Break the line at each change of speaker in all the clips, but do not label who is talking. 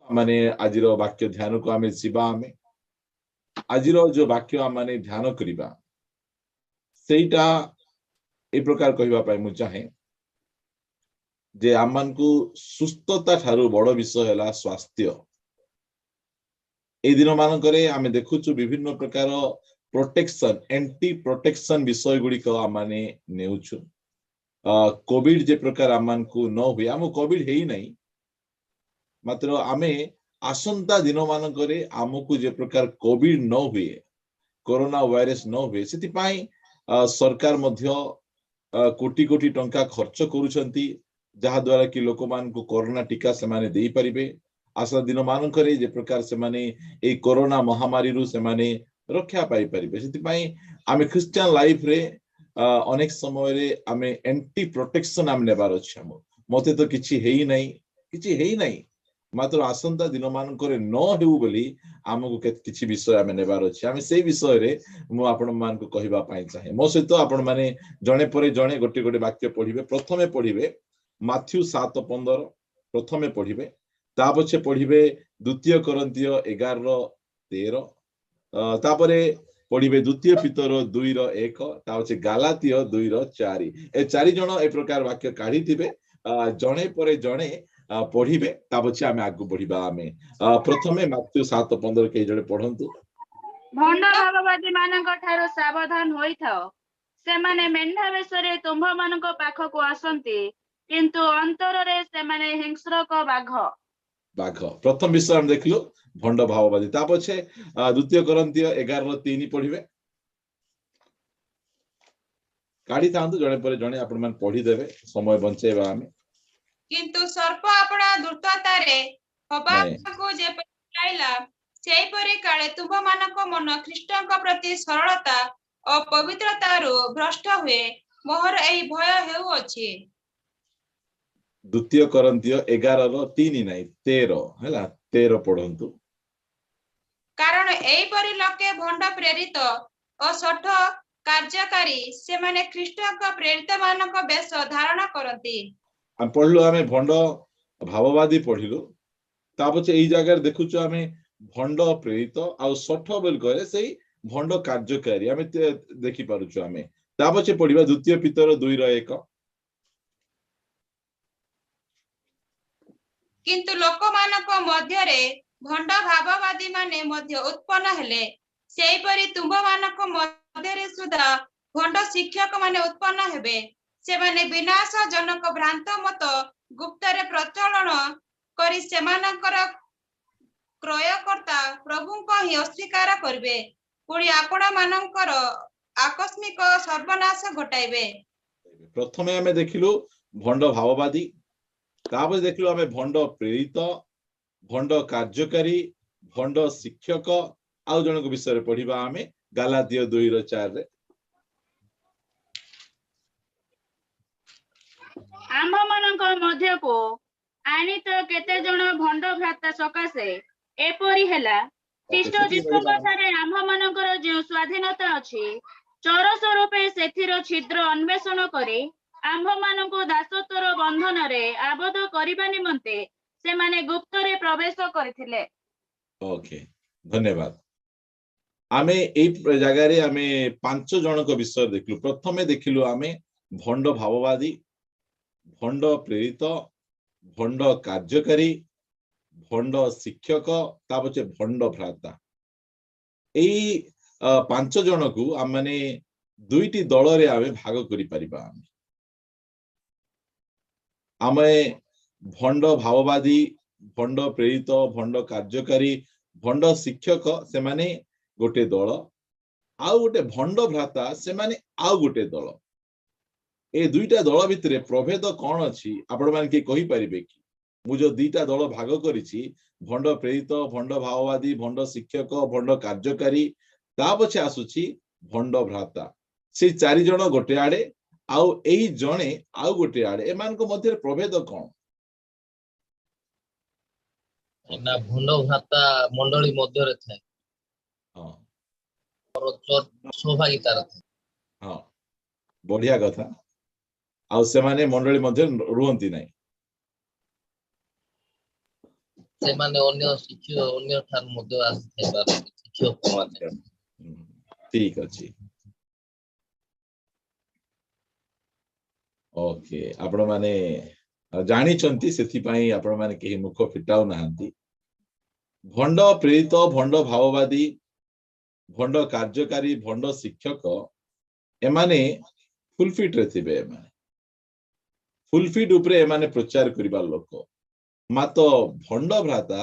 माने आज वाक्य ध्यान को आम जीवा आम आज जो वाक्य आम माने ध्यान करवा सेटा ए प्रकार कहवाई मु चाहे जे आम मान को सुस्थता ठारू बड़ विषय है स्वास्थ्य। ए दिन मानक आम देखु विभिन्न प्रकार प्रोटेक्शन एंटी प्रोटेक्शन विषय गुड़िक आम माने नेउछु। कोविड जे प्रकार आम मान को न हुए आम कोविड है नहीं मात्र आमे आसंता दिन मानक आमको जे प्रकार कोविड न हुए कोरोना वायरस न हुए से सरकार मध्य कोटी कोटी टंका खर्च करुछंती जहा द्वारा कि लोक मान को कोरोना टीका से माने देई परिबे। आशा दिन मानक जे प्रकार से माने ए कोरोना महामारी रु से माने रक्षा पाई परिबे से आमे क्रिश्चियन लाइफ रे अनेक समय रे आमे एंटी प्रोटेक्शन आम नेबार अछि। मते तो किछि हेई नहीं मात्र आसंता दिन मानक न हेउ बोली आमको किछि विषय आमे नेबार अछि। आमे सेही विषय रे मु आपण मान को कहबा पाई चाहे मो सहित आपण माने जणे परे जणे गोटे गोटे वाक्य पढ़िबे। प्रथमे पढ़िबे माथ्यू 7:15 प्रथमे पढ़िबे ता पछे पढ़िबे द्वितीय कोरिन्थिय 11:13 तापरे पढ़िबे द्वितीय पीतर 2:1 ता पछे गालातीय 2:4 ए चारि जण ए प्रकार वाक्य काढी थिबे जणे परे जणे पढ़िबे ता पछे आमे आगु बढ़िबा। आमे प्रथमे माथ्यू 7:15 के जणे पढंतु।
भंड भाववादी मानक ठारो सावधान होई थाओ से माने मेंढा वेशरे तुम्भ मानक पाखकु आसंती किंतु अंतर रे से माने हिंस्रक बाघ।
प्रथम विषय हम देखलु भंड भाववादी ता पछे द्वितीय कोरिन्थिय 11:3 पढ़िबे काढी थांतु जणे परे जणे आपण मान पढ़ी देबे समय बंचेबा। आमे
किंतु सर्प अपना दुर्ततारे हबाको जे लाइला सेई परे काले तुम मानक मन ख्रीष्टक प्रति सरलता और पवित्रतारो भ्रष्ट हुए मोहर एही भय हेउ अछि।
द्वितीय कोरिन्थिय 11:3 नहीं 13 हैला 13 पढंतु।
कारण एही परि लोके भंड प्रेरित और सठ कार्यकारी से माने ख्रीष्टक प्रेरित मानक बेश धारण करती।
हम पढ़लु आमे भंड भाववादी पढ़िलु ता पछे एई जगह देखुछु आमे भंड प्रेरित आ सठ बोल करे सेही भंड कार्यकारी आमे देखि पारुछु। आमे ता पछे पढ़िबा द्वितीय पीतर 2:1
किंतु लोक मानक मध्य रे भंड भाववादी माने मध्य उत्पन्न हेले सेही परि तुंब मानक मध्य रे सुधा भंड शिक्षक माने उत्पन्न हेबे से माने विनाश जनक भ्रांत मत गुप्त रे प्रचलन करी से मानकर क्रयकर्ता प्रभु को ही अस्वीकार करबे पुरी आपण मानकर आकस्मिक सर्वनाश घटाइबे।
प्रथमे हमें देखिलु भंड भाववादी तापर देखिलु हमें भंड प्रेरित भंड कार्यकारी भंड शिक्षक आउ जन को विषय पढ़िबा। हमें गालातीय 2:4 रे
आम मानक मध्य को आनी तो केते जण भंड भ्राता सकासे एपरि हेला ख्रीष्ट जीशुଙ୍କ ठारे आम मानकर जे स्वाधीनता अछि चोर स्वरूपे सेथिर छिद्र अन्वेषण करे आम मानको दासत्वर बंधन रे आबद्ध करिबा निमंते से माने गुप्त रे प्रवेश करथिले।
ओके धन्यवाद। आमे ए जगह रे आमे 5 जन को विषय देखलु। प्रथमे देखिलु आमे भंड भाववादी भंड प्रेरित भंड कार्यकारी भंड शिक्षक ता पछे भंड भ्राता एई 5 जन को आम माने दुईटी दल रे आमे भाग करि परिबा। आमे भंड भाववादी भंड प्रेरित भंड कार्यकारी भंड शिक्षक से माने गोटे दल आउ गोटे भंड भ्राता से माने आउ गोटे दल। ए दुईटा दल भितरे प्रभेद कौन अछि आपण मान के कहि परिबे कि मु जो दुईटा दल भाग करिछि भंड प्रेरित भंड भाववादी भंड शिक्षक भंड कार्यकारी ता पछे आसुछि भंड भ्राता से चारि जण गोटे आडे आउ एही जणे आउ गोटे आडे एमान को मध्य प्रभेद कौन
ना भंड भ्राता मंडली मध्य रे थाए।
हां
और सहभागिता रे
हां बढ़िया कथा आउ से माने मंडली मध्य रुहंती नाही।
ସେମାନେ ଅନ୍ୟ ଠାରୁ ମଧ୍ୟ ଆସିଥାଇପାରନ୍ତି ଶିକ୍ଷକ ମାନେ।
ଠିକ ଅଛି। ଓକେ, ଆପଣ ମାନେ ଜାଣିଛନ୍ତି, ସେଥିପାଇଁ ଆପଣ ମାନେ କେହି ମୁଖ ଫିଟାଉ ନାହାନ୍ତି। ଭଣ୍ଡ ପ୍ରେରିତ, ଭଣ୍ଡ ଭାବବାଦୀ, ଭଣ୍ଡ କାର୍ଯ୍ୟକାରୀ, ଭଣ୍ଡ ଶିକ୍ଷକ, ଏମାନେ ଫୁଲଫିଟ ରେ ଥିବେ। ଏମାନେ ଫୁଲଫିଟ ଉପରେ ଏମାନେ ପ୍ରଚାର କରିବା ଲୋକ, ମାତ୍ର ଭଣ୍ଡ ଭ୍ରାତା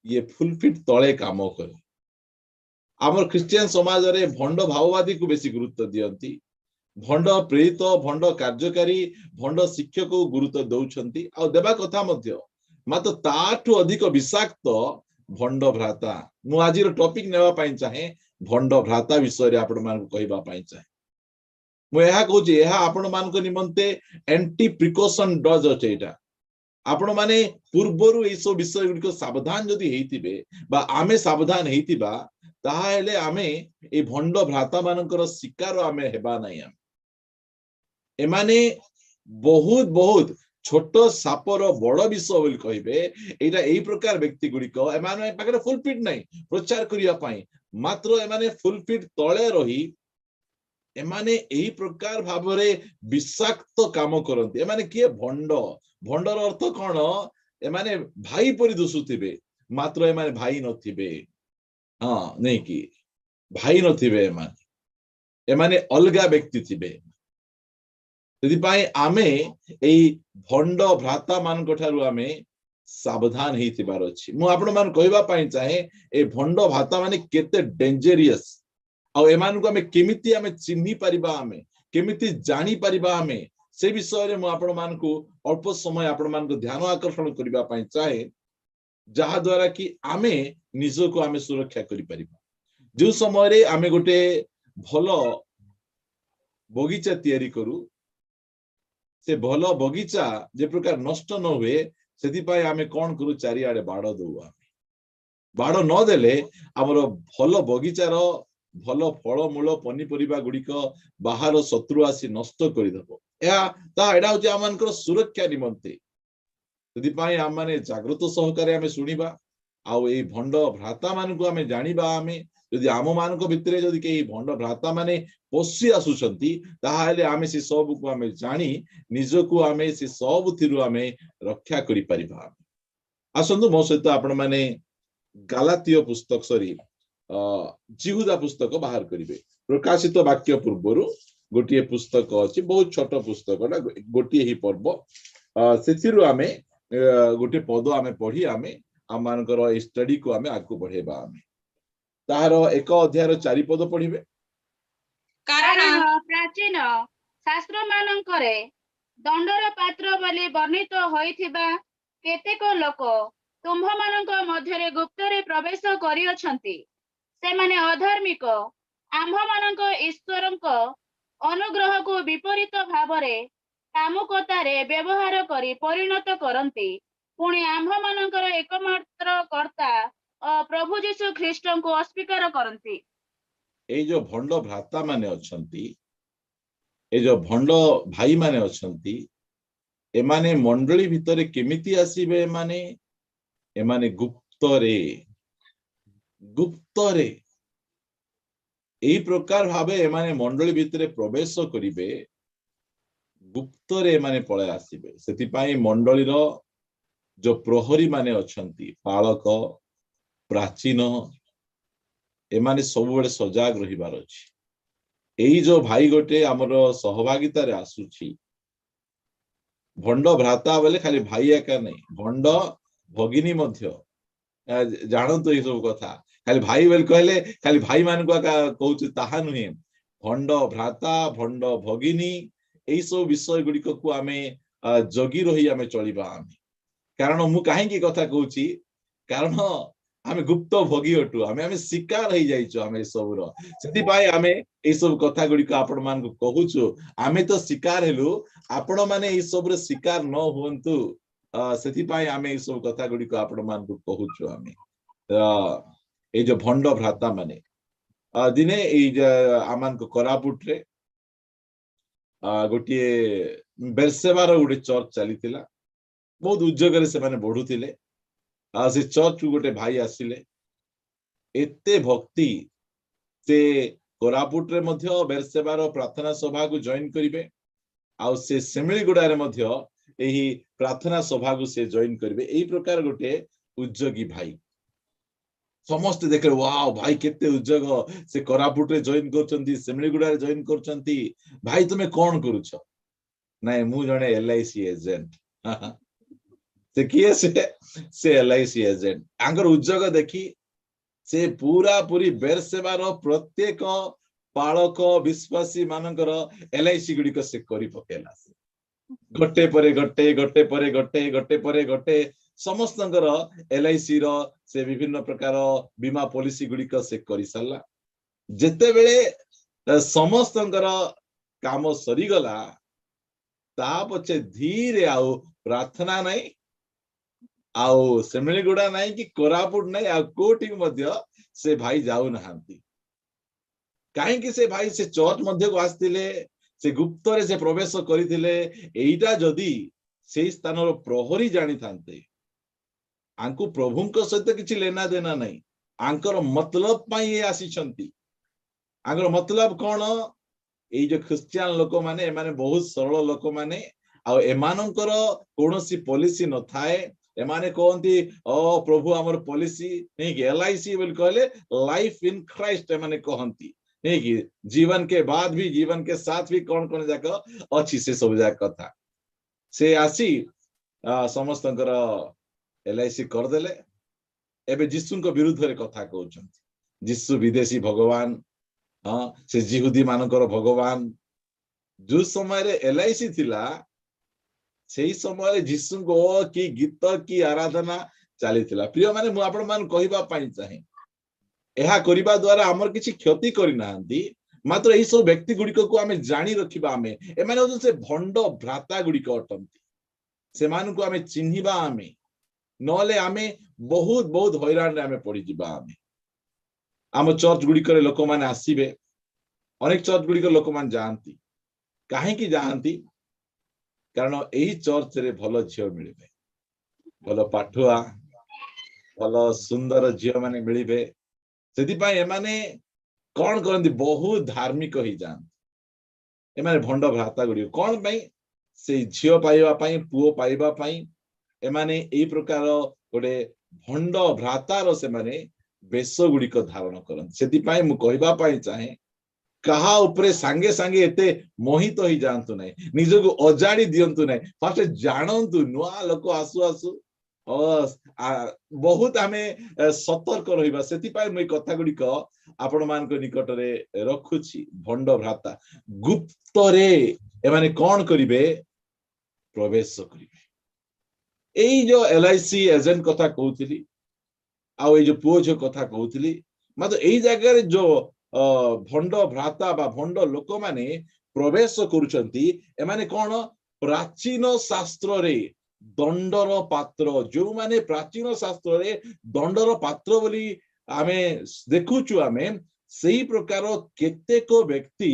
ଇଏ ଫୁଲଫିଟ ତଳେ କାମ କରେ। ଆମର ଖ୍ରୀଷ୍ଟିଆନ ସମାଜରେ ଭଣ୍ଡ ଭାବବାଦୀକୁ ବେଶୀ ଗୁରୁତ୍ୱ ଦିଅନ୍ତି, ଭଣ୍ଡ ପ୍ରେରିତ, ଭଣ୍ଡ କାର୍ଯ୍ୟକାରୀ, ଭଣ୍ଡ ଶିକ୍ଷକକୁ ଗୁରୁତ୍ୱ ଦଉଛନ୍ତି, ଆଉ ଦେବା କଥା ମଧ୍ୟ। ମାତ୍ର ତାଠୁ ଅଧିକ ବିଷାକ୍ତ ଭଣ୍ଡ ଭ୍ରାତା। ମୁଁ ଆଜିର ଟପିକ ନେବା ପାଇଁ ଚାହେଁ ଭଣ୍ଡ ଭ୍ରାତା ବିଷୟରେ ଆପଣ ମାନଙ୍କୁ କହିବା ପାଇଁ ଚାହେଁ। ମୁଁ ଏହା କହୁଛି, ଏହା ଆପଣ ମାନଙ୍କ ନିମନ୍ତେ ଏଣ୍ଟି ପ୍ରିକସନ ଡଜ୍ ଅଛି। ଏଇଟା ଆପଣ ମାନେ ପୂର୍ବରୁ ଏଇସବୁ ବିଷୟ ଗୁଡିକ ସାବଧାନ ଯଦି ହେଇଥିବେ ବା ଆମେ ସାବଧାନ ହେଇଥିବା, ତାହେଲେ ଆମେ ଏଇ ଭଣ୍ଡ ଭ୍ରାତା ମାନଙ୍କର ଶିକାର ଆମେ ହେବା ନାହିଁ। ଏମାନେ ବହୁତ ବହୁତ ଛୋଟ ସାପର ବଡ ବିଷ ବୋଲି କହିବେ। ଏଇଟା ଏଇ ପ୍ରକାର ବ୍ୟକ୍ତି ଗୁଡିକ, ଏମାନେ ପାଖରେ ଫୁଲଫିଟ ନାହିଁ ପ୍ରଚାର କରିବା ପାଇଁ, ମାତ୍ର ଏମାନେ ଫୁଲଫିଟ ତଳେ ରହି ଏମାନେ ଏହି ପ୍ରକାର ଭାବରେ ବିଷାକ୍ତ କାମ କରନ୍ତି। ଏମାନେ କିଏ? ଭଣ୍ଡ। ଭଣ୍ଡର ଅର୍ଥ କଣ? ଏମାନେ ଭାଇ ପରି ଦିଶୁଥିବେ, ମାତ୍ର ଏମାନେ ଭାଇ ନଥିବେ। ହଁ, ନେଇକି ଭାଇ ନଥିବେ, ଏମାନେ ଅଲଗା ବ୍ୟକ୍ତି ଥିବେ। ସେଥିପାଇଁ ଆମେ ଏଇ ଭଣ୍ଡ ଭ୍ରାତା ମାନଙ୍କ ଠାରୁ ଆମେ ସାବଧାନ ହେଇଥିବାର ଅଛି। ମୁଁ ଆପଣ ମାନଙ୍କୁ କହିବା ପାଇଁ ଚାହେଁ, ଏ ଭଣ୍ଡ ଭ୍ରାତା ମାନେ କେତେ ଡେଞ୍ଜରିୟସ୍, ଆଉ ଏମାନଙ୍କୁ ଆମେ କେମିତି ଆମେ ଚିହ୍ନି ପାରିବା, ଆମେ କେମିତି ଜାଣିପାରିବା, ଆମେ ସେ ବିଷୟରେ ମୁଁ ଆପଣ ମାନଙ୍କୁ ଅଳ୍ପ ସମୟ ଆପଣ ମାନଙ୍କୁ ଧ୍ୟାନ ଆକର୍ଷଣ କରିବା ପାଇଁ ଚାହେଁ, ଯାହା ଦ୍ୱାରା କି ଆମେ ନିଜକୁ ଆମେ ସୁରକ୍ଷା କରିପାରିବା। ଯୋଉ ସମୟରେ ଆମେ ଗୋଟେ ଭଲ ବଗିଚା ତିଆରି କରୁ, ସେ ଭଲ ବଗିଚା ଯେ ପ୍ରକାର ନଷ୍ଟ ନ ହୁଏ, ସେଥିପାଇଁ ଆମେ କଣ କରୁ? ଚାରିଆଡେ ବାଡ଼ ଦଉ। ଆମେ ବାଡ଼ ନଦେଲେ ଆମର ଭଲ ବଗିଚାର ଭଲ ଫଳମୂଳ ପନିପରିବା ଗୁଡିକ ବାହାର ଶତ୍ରୁ ଆସି ନଷ୍ଟ କରିଦେବ। ଏଇଟା ହଉଛି ଆମମାନଙ୍କର ସୁରକ୍ଷା ନିମନ୍ତେ। ସେଥିପାଇଁ ଆମମାନେ ଜାଗ୍ରତ ସହକାରେ ଆମେ ଶୁଣିବା, ଆଉ ଏଇ ଭଣ୍ଡ ଭ୍ରାତା ମାନଙ୍କୁ ଆମେ ଜାଣିବା। ଆମେ ଯଦି ଆମ ମାନଙ୍କ ଭିତରେ ଯଦି କେହି ଭଣ୍ଡ ଭ୍ରାତା ମାନେ ପଶି ଆସୁଛନ୍ତି, ତାହେଲେ ଆମେ ସେ ସବୁକୁ ଆମେ ଜାଣି ନିଜକୁ ଆମେ ସେ ସବୁଥିରୁ ଆମେ ରକ୍ଷା କରିପାରିବା। ଆସନ୍ତୁ ମୋ ସହିତ ଆପଣ ମାନେ ଗାଲାତୀୟ ପୁସ୍ତକ, ଜିହୁଦା ପୁସ୍ତକ ବାହାର କରିବେ। ପ୍ରକାଶିତ ବାକ୍ୟ ପୂର୍ବରୁ ଗୋଟିଏ ପୁସ୍ତକ ଅଛି, ବହୁତ ଛୋଟ ପୁସ୍ତକଟା, ଗୋଟିଏ ହିଁ ପର୍ବ। ସେଥିରୁ ଆମେ ଗୋଟେ ପଦ ଆମେ ପଢି ଆମେ ଆମମାନଙ୍କର ଏଇ ଷ୍ଟଡିକୁ ଆମେ ଆଗକୁ ବଢେଇବା। ଆମେ ତାହାର 1 ଅଧ୍ୟାୟର 4 ପଦ ପଢିବେ।
କାରଣ
ପ୍ରାଚୀନ ଶାସ୍ତ୍ର ମାନଙ୍କରେ ଦଣ୍ଡର ପାତ୍ର ବୋଲି ବର୍ଣ୍ଣିତ ହୋଇଥିବା କେତେକ ଲୋକ ତୁମ୍ଭମାନଙ୍କ ମଧ୍ୟରେ ଗୁପ୍ତରେ ପ୍ରବେଶ କରିଅଛନ୍ତି। ସେମାନେ ଅଧାର୍ମିକ, ଆମ୍ଭମାନଙ୍କ ଈଶ୍ୱରଙ୍କ ଅନୁଗ୍ରହକୁ ବିପରୀତ ଭାବରେ କାମୁକତାରେ ବ୍ୟବହାର କରି ପରିଣତ କରନ୍ତି। ପୁଣି ଆମ୍ଭମାନଙ୍କର ଏକମାତ୍ର କର୍ତ୍ତା ପ୍ରଭୁ ଯୀଶୁ ଖ୍ରୀଷ୍ଟଙ୍କୁ ଅସ୍ୱୀକାର କରନ୍ତି।
ଏଇ ଯୋଉ ଭଣ୍ଡ ଭ୍ରାତା ମାନେ ଅଛନ୍ତି, ଏଇ ଯୋଉ ଭଣ୍ଡ ଭାଇ ମାନେ ଅଛନ୍ତି, ଏମାନେ ମଣ୍ଡଳୀ ଭିତରେ କେମିତି ଆସିବେ? ଏମାନେ ଗୁପ୍ତରେ ଏଇ ପ୍ରକାର ଭାବେ ଏମାନେ ମଣ୍ଡଳୀ ଭିତରେ ପ୍ରବେଶ କରିବେ, ଗୁପ୍ତରେ ଏମାନେ ପଳେଇ ଆସିବେ। ସେଥିପାଇଁ ମଣ୍ଡଳୀର ଯୋଉ ପ୍ରହରୀ ମାନେ ଅଛନ୍ତି, ପାଳକ, ପ୍ରାଚୀନ, ଏମାନେ ସବୁବେଳେ ସଜାଗ ରହିବାର ଅଛି। ଏଇ ଯୋଉ ଭାଇ ଗୋଟେ ଆମର ସହଭାଗିତାରେ ଆସୁଛି, ଭଣ୍ଡ ଭ୍ରାତା ବୋଲେ ଖାଲି ଭାଇ ଏକା ନାହିଁ, ଭଣ୍ଡ ଭଗିନୀ ମଧ୍ୟ। ଜାଣନ୍ତୁ ଏଇ ସବୁ କଥା। ଖାଲି ଭାଇ ବୋଲି କହିଲେ ଖାଲି ଭାଇ ମାନଙ୍କୁ ଏକା କହୁଛୁ ତାହା ନୁହେଁ। ଭଣ୍ଡ ଭ୍ରାତା, ଭଣ୍ଡ ଭଗିନୀ, ଏଇ ସବୁ ବିଷୟ ଗୁଡିକକୁ ଆମେ ଜଗି ରହି ଆମେ ଚଳିବା। ଆମେ କାରଣ ମୁଁ କାହିଁକି କଥା କହୁଛି, କାରଣ ଆମେ ଗୁପ୍ତ ଭୋଗୀ ଅଟୁ, ଆମେ ଶିକାର ହେଇଯାଇଛୁ ଆମେ ଏସବୁର। ସେଥିପାଇଁ ଆମେ ଏଇ ସବୁ କଥା ଗୁଡିକ ଆପଣ ମାନଙ୍କୁ କହୁଛୁ। ଆମେ ତ ଶିକାର ହେଲୁ, ଆପଣ ମାନେ ଏଇ ସବୁରେ ଶିକାର ନ ହୁଅନ୍ତୁ, ସେଥିପାଇଁ ଆମେ ଏଇ ସବୁ କଥା ଗୁଡିକ ଆପଣ ମାନଙ୍କୁ କହୁଛୁ। ଆମେ ଏଇ ଯୋଉ ଭଣ୍ଡ ଭ୍ରାତା ମାନେ ଦିନେ ଏଇ ଆମମାନଙ୍କ କୋରାପୁଟରେ ଗୋଟିଏ ବେର୍ସେବାର ଗୋଟେ ଚର୍ଚ୍ଚ ଚାଲିଥିଲା। ବହୁତ ଉଦ୍ୟୋଗରେ ସେମାନେ ବଢୁଥିଲେ। से चर्च को गोटे भाई आसिले एते भक्ति से कोरापुट रे मध्य बेरसेबार प्रार्थना सभा को जॉइन करिवे आउ से सेमिलीगुड़ा रे मध्य एही प्रार्थना सभा को से जॉइन करिवे एही प्रकार गोटे उद्योगी भाई समस्त देखे वाओ भाई केते उद्योग से कोरापुट रे जॉइन करचंती सेमिलीगुड़ा रे जॉइन करचंती भाई तुमे कोन करूछ नाही मु जणे एलआईसी एजेंट से किए से एलआईसी एजेंट आंगर उद्योग देखी से पूरा पूरी बेरसेबार प्रत्येक पालक विश्वासी मानकर एलआईसी गुड़िक से करी पकेला गोटे परे गोटे गोटे परे गोटे गोटे परे गोटे समस्तंकर एलआईसी रो से विभिन्न प्रकार बीमा पॉलिसी गुड़िक से करी सारला जेते बेले समस्तंकर काम सरी गला ता पछे धीरे आउ प्रार्थना नहीं आउ सेमिलीगुड़ा नहीं कि कोरापुट नहीं आउ कोठी मध्य से भाई जाऊ नहांती काहे कि से भाई से चर्च मध्य को आस्तिले से गुप्त रे से प्रवेश करिथिले एइटा जदी से स्थान रो प्रहरी जानि थांते आंकु प्रभुंक सहित किछि लेना देना नहीं आंकर मतलब पई ए आसी छंती आंकर मतलब कोन एई जो क्रिश्चियन लोक माने माने बहुत सरल लोक माने आ एमानंकर कोनोसी पॉलिसी न थाए एमाने कहती ओ प्रभु आमर पॉलिसी नहीं कि एलआईसी बोल कहले लाइफ इन क्राइस्ट एमाने कहती नहीं कि जीवन के बाद भी जीवन के साथ भी कौन कौन जाक अच्छी से सब जाक कथा से आसी समस्त एलआईसी कर देले एबे जीसु को विरुद्ध रे कथा कहउछंती जीसु विदेशी भगवान हाँ से जिहुदी मानकर भगवान जो समय रे एलआईसी थिला सेही समय जीसु को की गीत की आराधना चली प्रिय माने मु आपण मान कहिबा पई चाहे एहा करिबा द्वारा हमर किछि क्षति करि नांती मात्र एही सब व्यक्ति गुडी को आमे जानि रखिबा आमे एमाने से भंड भ्राता गुडी को अटंती से मान को आमे चिन्हिबा आमे नले आमे बहुत बहुत हैरान रे आमे पड़ी जिबा आमे आम चर्च गुडी करे लोक माने आसीबे अनेक चर्च गुडी को लोक मान जानती काहे की जानती कारण एही चर्च रे भलो झियो मिलिबे भलो पाठुआ भलो सुंदर झियो माने मिलिबे सेति पई एमाने कोन करंती बहुत धार्मिक ही जान एमाने भंड भ्राता गुडी कोन पई से झियो पाइबा पई पुओ पाइबा पई एमाने एई प्रकार गोटे भंड भ्राता रो से माने बेश गुडी को धारण करंती सेति पई मु कहिबा पई चाहे कहा उपरे सांगे सांगे एते मोहित ही जानतु नहीं निज को अजाड़ी दियंतु नहीं फास्ट जानतु नुआ लोक आसु आसु बहुत आमे सतर्क रहिबा सेति पई मैं कथा गुडी को आपण मान को निकट रे रखुछि भंड भ्राता गुप्त रे ए माने कोन करिवे प्रवेश करिवे एई जो एलआईसी एजेंट कथा कहउथिली आ एई जो पुओ जो कथा कहउथिली मात्र एई जगह रे जो भंड भ्राता बा भंड लोक माने प्रवेश करुचंती एमाने कोन प्राचीन शास्त्र रे दंडर पात्र जो माने प्राचीन शास्त्र रे दंडर पात्र बोली आमे देखुचु आमे सही प्रकार केतेक व्यक्ति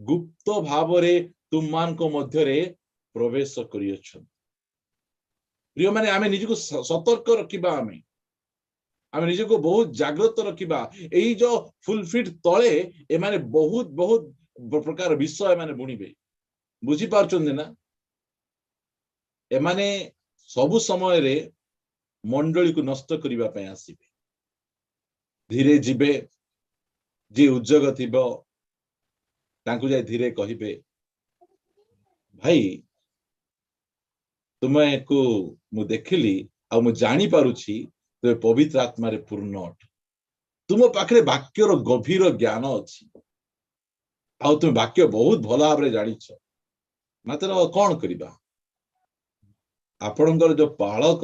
गुप्त भाव रे तुमान को मध्य रे प्रवेश करियछन प्रिय माने आमे निजको सतर्क रखिबा आमे निज को बहुत जागृत रखिबा एई जो फुलफिट तळे एमाने बहुत बहुत प्रकार विषय एमाने बुणिबे बुझी पारछन ना एमाने सब समय रे मंडली को नष्ट करिबा पय आसीबे धीरे जिबे जे उद्योग थिबो तांकु जाय धीरे कहिबे भाई तुमे को मु देखिली आ मु जानि पारुछि तो पवित्र आत्मा रे पूर्ण अट तुम पाखरे वाक्यर गभीर ज्ञान अच्छी आ तुम वाक्य बहुत भल भाव रे जानिछ मात्र कौन करिबा आपणकर जो पालक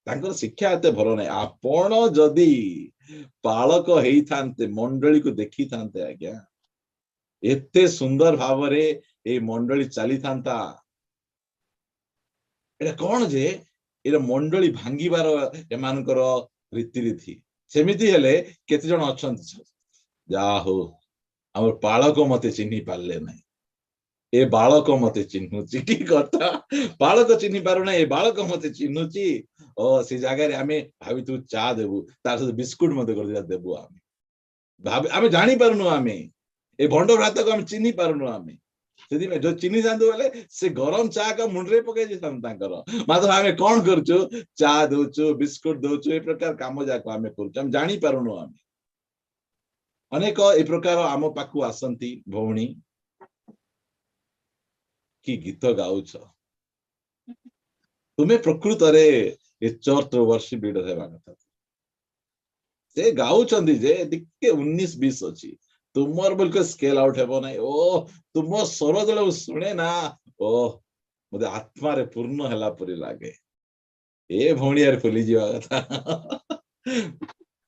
तांकर शिक्षा एते भल नै आपण जदि पालक हेई थांते मंडली को देखि थांते आज्ञा एते सुंदर भाव रे ए मंडली चली थांता एटा कौन जे ए मंडली भांगिबार एमानकर रीतिरीति सेमिति हेले केते जण अछंती जा हो हमर पालक मते चिन्हि पारले नै ए बालक मते चिन्हुची की कथा बालक चिन्हि पारु नै ए बालक मते चिन्हुची से जगह आम भावी तू चा देबू तार सहित बिस्कुट मत कर देबू आम जानी पारुनु आम ए भंड भ्राता को आम चिन्ही पारुनु आम जो चिन्ही जातु बोले से गरम चा का मुंडे पकई मात्र आम कौन करचु चा दौचु बिस्कुट दौचु ए प्रकार काम जाक आम कर जानी पारुनु आम अनेक ए प्रकार आम पाखु आसंती भौणी कि गीत गाउछ तुम्हें प्रकृत रे ए चर्च वर्शिप लीडर हेबा कथा से गाउछंदी जे दिके 19-20 अछि तुमर बिल्कुल स्केल आउट हेबो नै ओ तुम स्वर जल सुने ना ओ मुझे आत्मा रे पूर्ण हैला परि लागे ए भौणी यार फुली जीवा कथा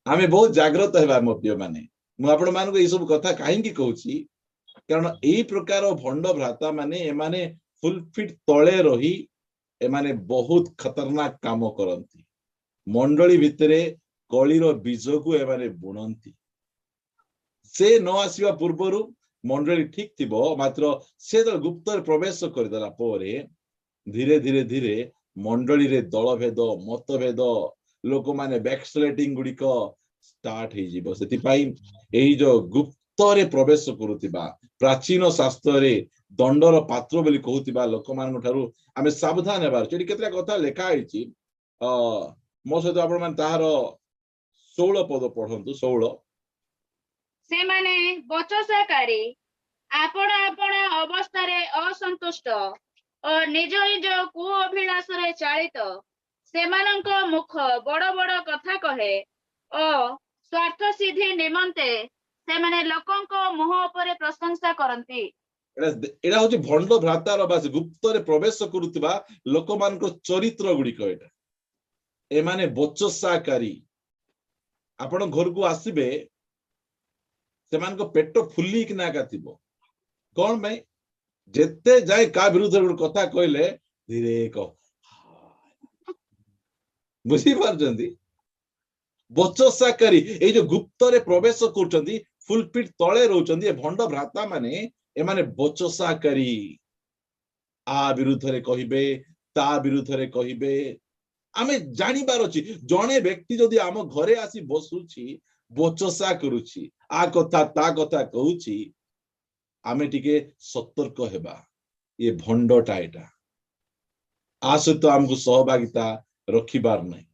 आमे बहुत जागृत हेबा मो प्रिय माने मु आपण मान को ए सब कथा काहे की कहूची कारण एई प्रकार भंड भ्राता माने एमाने फुल फिट तळे रही एमाने बहुत खतरनाक काम करंती मंडली भितरे कलिर बीज को एमाने बुणंती से न आसीबा पूर्वरु मंडली ठीक थिबो मात्र से गुप्त प्रवेश करदेला पोरे धीरे धीरे धीरे मंडली रे दलभेद मतभेद लोक माने बैकस्लेटिंग गुडी को स्टार्ट हे जीवो सेति पई एही जो गुप्त रे प्रवेश करूतिबा प्राचीन शास्त्र रे दंडर पात्र बोली कहूतिबा लोक मान ठारू आमे सावधान हेबार चेडी केतरा कथा लेखा आइची मो सहित आपण मान ताहार 16 पद पढंतु 16
से माने बचसाकारी आपण आपण अवस्था रे असंतुष्ट और निज निज कु अभिलाष रे चालित सेमानंक मुख बड़ बड़ कथा कहे ओ स्वार्थ सिद्धि निमंते से माने लोकंक मुह उपरे प्रशंसा करंती
एडा होची भंड भ्रातार बास गुप्त रे प्रवेश करूतबा लोक मान को चरित्र गुडी को एटा ए माने बचसाकारी आपण घर को आसीबे सेमान को पेट फुली कि ना गाथिबो कोन भाई जेते जाय का विरुद्ध कथा कहले धीरे को बुझी पारजंदी बचसाकारी ए जो गुप्त रे प्रवेश करचंदी फुल फिट तळे रहउचंदी ए भंड भ्राता माने ए माने बचसाकारी आ विरुद्ध रे कहिबे ता विरुद्ध रे कहिबे आमे जानि बार अछि जणे व्यक्ति जदी आम घरे आसी बसुची बचसा करूची आ कथा ता कथा कहूची आमे टिके सतर्क हेबा ये भंडटा एटा आ सहित हमको सहभागिता रखिबार नहीं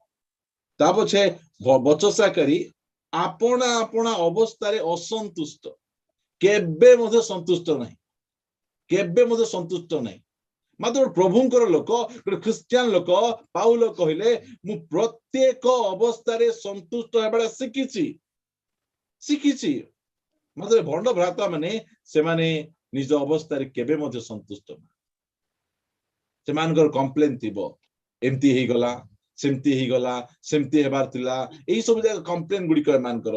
ता पछे बचसा करी आपना आपना अवस्था रे असंतुष्ट केबे मधे संतुष्ट नहीं केबे मधे संतुष्ट नहीं मात्र प्रभुंकर लोक ख्रिस्टियन लोक पाउल कहले मु प्रत्येक अवस्था रे संतुष्ट हेबा शिखिची मात्र भंड भ्राता माने से माने निज अवस्था रे केबे मधे संतुष्ट ना से मानकर कंप्लेन थिबो एमती हे गला सेमती हेबार थिला एही सब जगह कंप्लेन गुडी कर मानकर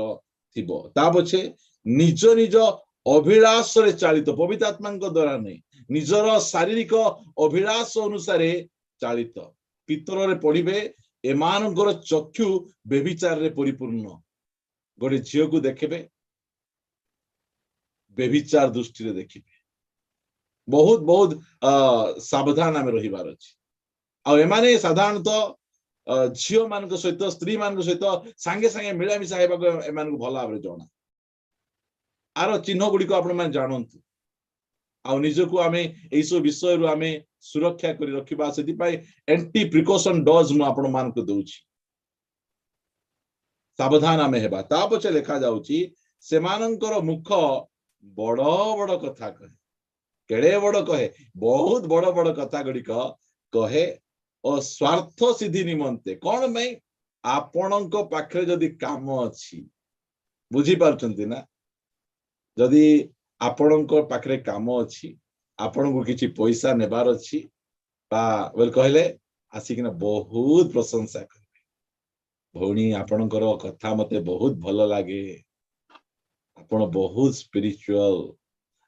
थिबो ता पछे निज निज अभिलाष रे चालित पवित्र आत्मांक द्वारा नहीं निजर शारीरिक अभिलाष अनुसार चालित पितर रे पढ़िबे एमानकर चक्षु बेविचार रे परिपूर्ण गोटे झियो को देखबे बेविचार दृष्टि रे देखिबे बहुत बहुत सावधान आमे रहिबार अछि आ एमाने साधारणतः झियो मानक सहित स्त्री मानक सहित सांगे सांगे मिलामिशा हेबा एमानक भल भाबरे जणा आर चिन्ह गुडी को आपण मान जानंतु आ निजको आमे एई सब विषय रु आमे सुरक्षा करी रखिबा सेति पई एंटी प्रिकॉशन डोज मु आपण मान को दउछि सावधान आमे हेबा ता पछे लेखा जाउछि सेमानंकर मुख बड़ बड़ कथा कहे केड़े बड़ कहे बहुत बड़ बड़ कथा गुडी को कहे और स्वार्थ सिद्धि निमंते कौन भाई आपणक पाखरे जदि काम अछि बुझी पारछंती ना जदि आपणक पाखरे काम अछि आपणको किछि पैसा नेबार अछि बा बोल कहले आसिकिना बहुत प्रशंसा करबे भौणी आपणकर कथा मते बहुत भलो लागे आपण बहुत स्पिरिचुअल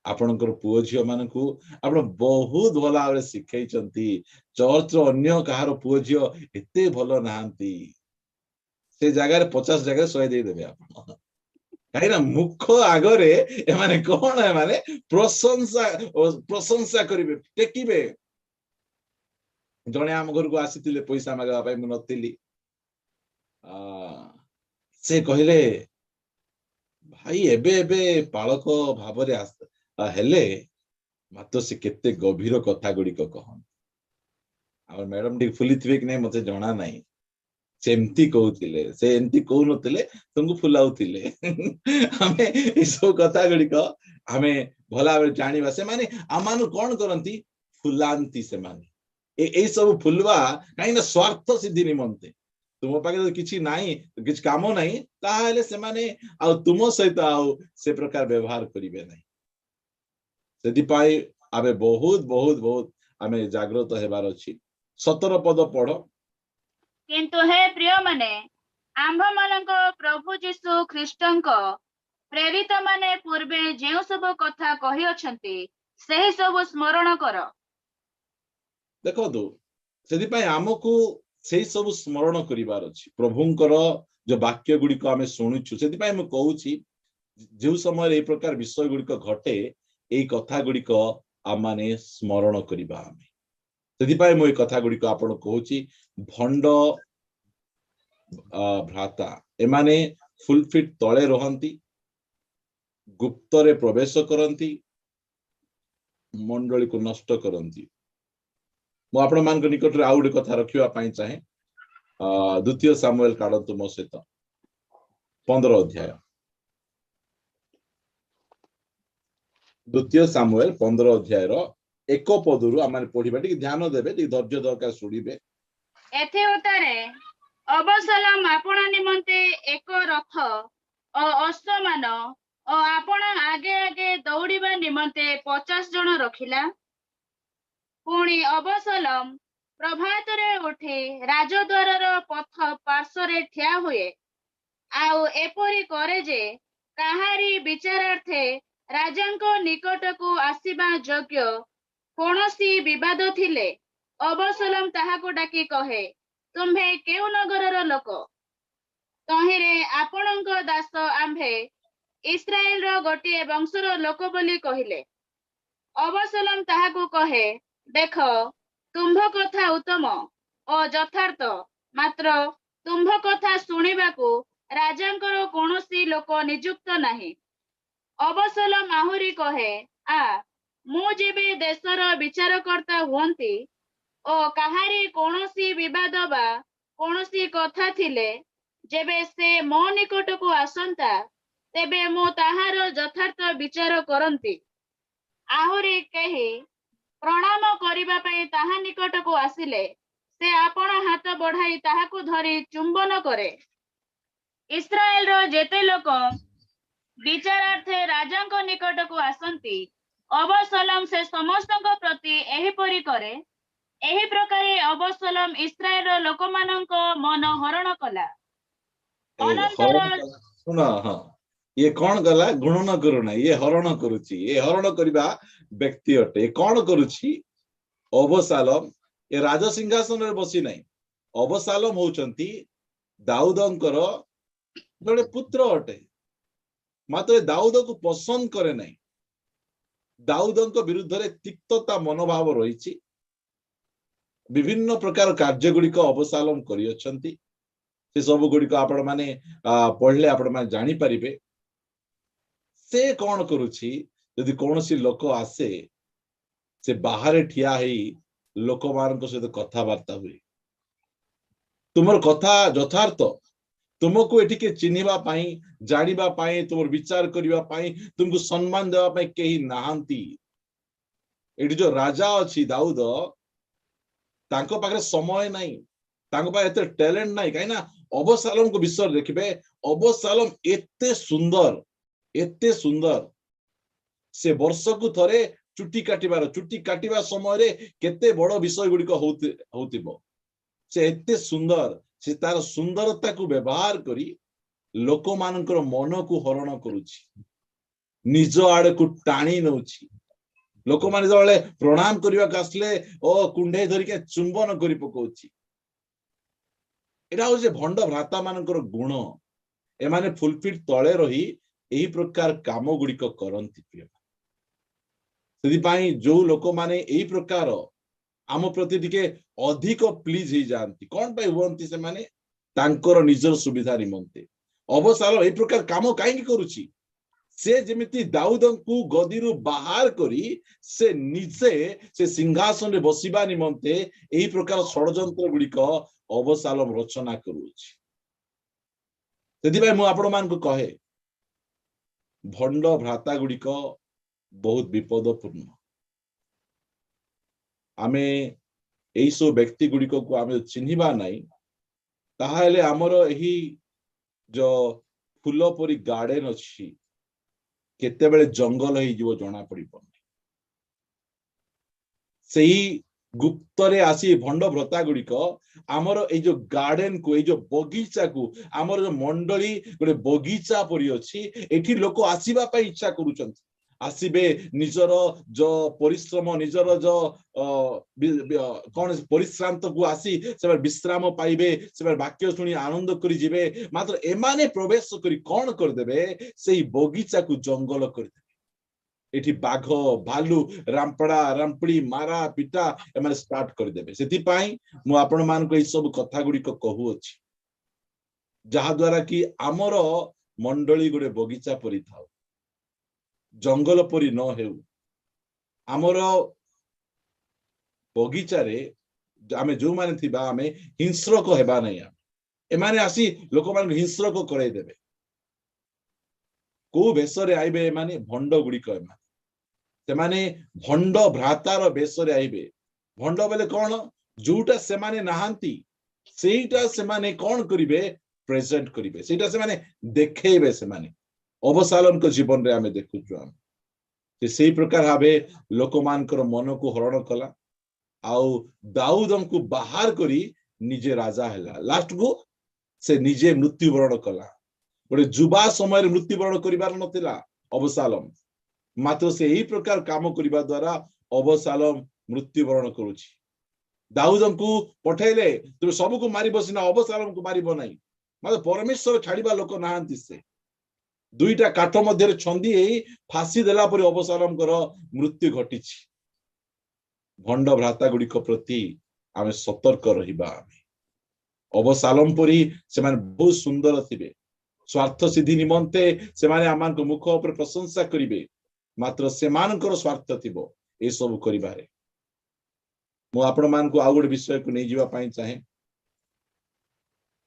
आपणकर पुओ झियो मानकू आपण बहुत भला भाबरे शिखैचंती चर्च रो अन्य कहार पुओ झियो एते भलो नाहंती से जगह रे 50 जगह सय दे देबे आपण काई ना मुख आगरे ए माने कोन है माने प्रशंसा करिवे टेकिबे जने आम घर को आसी पैसा मागवा मु नथिली से कहले भाई एबे एबे पालक भाव हेले मात्र से केते गभीर कथा गुड़िक कहन मैडम टी फुली थे कि नहीं मत जना ना से एमती कहते से एमती कहते तुमको फुलाऊले आमे सब कथा गुड़िक आमे भला भाव जाना से माने आम कौन करती फुलांती से माने सब फुलवा कहीं स्वार्थ सिद्धि निमंते तुम पाखे किसी नाई किसी काम नाई ताहले से माने आ तुम सहित से प्रकार व्यवहार करिवे नहीं सेदिपाई आमे बहुत बहुत बहुत आमे जागृत हेबार अछि 17 पद पढ़
किंतु हे प्रिय माने आंभ मानक प्रभु जीशु ख्रीष्टंक प्रेरित माने पूर्वे जेउ सब कथा कहि अछंती सेही सब स्मरण कर
देखो दो सेदिपाई आमको सेही सब स्मरण करिवार अछि प्रभुंकर जो वाक्य गुडी को आमे सुनुछु सेदिपाई म कहूची जो समय ए प्रकार विषय गुडी को घटे एई कथा गुडी को आमाने स्मरण करिबा आमे सेदिपाई म ए कथा गुडी को आपण कहूची भंड भ्राता एमाने फुल फिट तळे रहंती गुप्त रे प्रवेश करंती मंडली को नष्ट करंती मु आपण मान को निकट रे आउड कथा रखिवा पई चाहे द्वितीय सामुएल काढंतु मो सहित 15 अध्याय द्वितीय सामुएल 15 अध्याय रो एक पदरु आमाने पढिबा टिक ध्यान देबे टिक धैर्य दरकार सुनिबे
एथे उतारे अबसलोम आपण निमंते एक रथ और अश्वमान और आपण आगे आगे दौड़िबा निमंते 50 जन रखिला पुणी अबसलोम प्रभात रे उठी राजद्वार पथ पार्श्व रे ठिया हुए आउ एपरी करे जे काहारी विचारार्थे राजांको निकट को आसीबा योग्य कोनोसी विवाद थिले अबसलोम ताहाको डाकी कहे तुम्हे केउ नगरर लोक तहिरे आपणଙ୍କ दास आम्भे इस्राएल रो गोटे वंशर लोक बोली कहिले अबसलोम ताहाको कहे देख तुम्भ कथा उत्तम और यथार्थ मात्र तुम्भ कथा सुनिबाकू राजांकर कोनोसी लोक नियुक्त नाही अबसलोम आहुरी कहे आ मु जेबे देशर विचारकर्ता हुअंती ओ काहारी कोनोसी विवाद बा कोनोसी कथा थिले जेबे से मो निकट को आसंता तेबे मु ताहार यथार्थ विचार करंती आहुरी कही प्रणाम करिबा पई ताहा निकट को आसिले से आपण हाथ बढ़ाई ताहाकू धरी चुंबन करे इस्राएल रो जेते लोक विचारार्थे राजांको निकट को आसंती अबसलोम से समस्तଙ୍କ प्रति एही परी करे एही प्रकारे अबसलोम इस्राएल रो लोकमानଙ୍କ मन हरण कला अनंतर
सुन हां ये कौन गला गुणन करूना ये हरण करूची ये हरण करिबा व्यक्ति अटे ये कौन करूची अबसलोम ये राज सिंहासन रे बसी नाही अबसलोम होचंती दाऊदंकर जड़े पुत्र अटे मात्र दाऊद को पसंद करे नाही दाऊदंक विरुद्ध रे तिक्तता मनोभाव रही विभिन्न प्रकार कार्य गुड़िक अबसलोम करि अछंती से सब गुड़िक आपण माने पढ़ले आपण माने जानि परिबे से कौन करूची यदि कौनसी लोक आसे से बाहर ठिया हेई लोक मान सहित कथबार्ता हुए तुमर कथा यथार्थ तुमको एठी के चिन्हिबा पाई जानिबा पाई तुमर विचार करिबा पाई तुमको सम्मान देबा पाई केही नाहंती एठी जो राजा अछि दाऊद तांको पाखरे समय नाही तांको पाखरे एते टैलेंट नाही काई ना अबसलोम को विषय देखिबे अबसलोम एते सुंदर से वर्ष को थरे चुट्टी काटिबा समय रे केते बड़ विषय गुडी को होतिबो से एते सुंदर से तार सुंदरता को व्यवहार करी लोक मानकर मन को हरण करुची निज आड़ को टाणी नउची लोक माने जळे प्रणाम करिवा कासले ओ कुंडे धरि के चुंबन करी पकोची एटा हो जे भंड भ्राता मानकर गुण ए माने फुलफिट तळे रही एही प्रकार काम गुडी को करंती प्रिय सेदी पाई जो लोक माने एही प्रकार आम प्रति टिके अधिक प्लीज हो जाती कौन पाई हुअंती से माने तांकर निजर सुविधा निमंते अबशालोम ए प्रकार काम कहीं करुची से जेमिति दाऊदन को गदीरु बाहर करी से निजे से सिंहासन रे बसिबा निमंते एही प्रकार षडयंत्र गुड़िक अबशालोम रचना करुची सेदिबाई मु आपण मान को कहे भंड भ्राता गुड़िक बहुत विपदपूर्ण आमे एई सो व्यक्ति गुड़िक को आमे चिन्हिबा नहीं ताहाले हमर एही जो फूल परी गार्डन अच्छी केते बेले जंगल ही जीव जना पड़ी पड़े सही गुप्त रे आसी भंड भ्रता गुड़िक आमर ए जो गार्डन को ए जो बगीचा को आमर जो मंडली गोटे बगीचा परी अच्छी एठी लोक आसीबा पई इच्छा करूचंती आसीबे निजर जो परिश्रम निजर जो कौन परिश्रांत को आसी से विश्राम पाइबे से वाक्य शुणी आनंद करी जिबे मात्र एमाने प्रवेश करी कौन कर देबे सेही बगीचा को जंगल कर देबे एठी बाघ भालू रामपड़ा रामपड़ी मारा पिटा एमाने स्टार्ट कर देबे सेति पाई मु आपण मान को ई सब कथा गुडी को कहू अछि जहा द्वारा कि आमर मंडली गुडे बगीचा परि थाउ जंगल परी न हेउ आमर बगीचा रे आमे जो माने थिबा आमे हिंस्रक हेबा नै एमाने आसी लोक मान हिंस्रक कराई देबे को बेसरे आइबे माने भंड गुड़िक एमाने से माने भंड भ्रातार बेसरे आइबे भंड बेले कोन जोटा से माने नाहांती सेटा से माने कोन करिवे प्रेजेंट करिवे सेटा से माने देखेबे से माने अबशालोम को जीवन रे आमे देखुछु हम से प्रकार भावे लोक मानकर मन को हरण कला आउ दाऊदन को बाहर करी निजे राजा हैला लास्ट को से निजे मृत्युवरण कला गोटे जुबा समय मृत्युवरण करिबार नथिला अबशालोम मात्र से यही प्रकार काम करिबा द्वारा अबशालोम मृत्युवरण करूची दाऊदन को पठेले तुम सब को मारी बसिना अबशालोम को मारिबो नाही मात्र परमेश्वर छाड़ीबा लोक नाहांती से दुईटा काठ मध्य छंदी फांसी देला परी अबशालोम मृत्यु घटी भंड भ्राता गुड़िक प्रति आमे सतर्क रहिबा अबशालोम परी से बहुत सुंदर थिबे स्वार्थ सिद्धि निमंते से आमान को मुख ऊपर प्रशंसा करिवे मात्र से मानकर स्वार्थ थिबो ए सब करिबारे मु आपण मान को आउ गोटे विषय को नहीं जीवा पाई चाहे